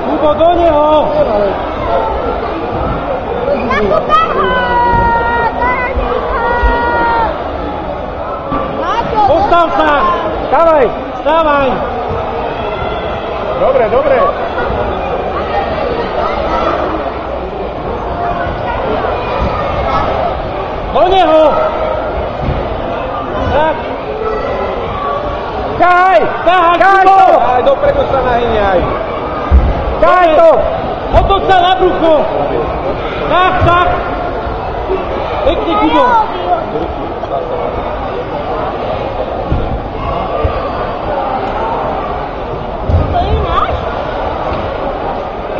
Kubo, do neho! Postav sa! Stávaj! Stávaj! Dobre, dobre! Do neho! Tak! Ťahaj! Ťahaj, Kubo! Aj dopredu sa nahyňaj! Ťahaj to! Otoč sa na brucho! Tak, tak! Pekne, Kubo! To je náš?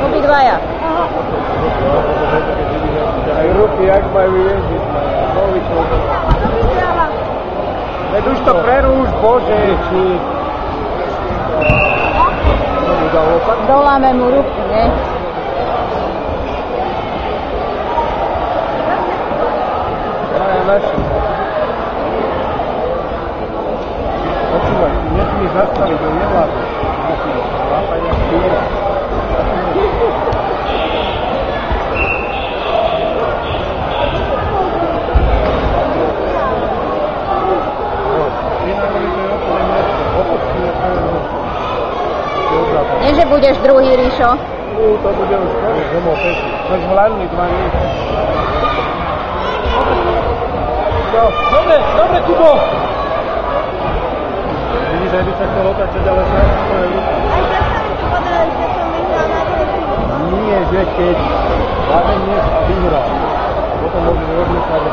Obidvaja. Aj ruky, jak majú jezdiť, novičov. Veď už to prerúš, Bože! Doláme mu ruky, ne? Aj naši. Počúvaj, ty nesmí zastaviť, on nevládne. Lápaj jak chvíľa. Nie, že budeš druhý, Ríšo. To bude už skoro, domov pekný. Veď hladný 2 dní. Dobre, dobre, Kubo! Vidíš, že by sa chcel otáčať, ale sa svoje ruky. Aj tak sa mi to podarilo, že som vyhrala na Nie, že keď hlavne dnes a vyhral. Potom môžeš rozmýšľať, že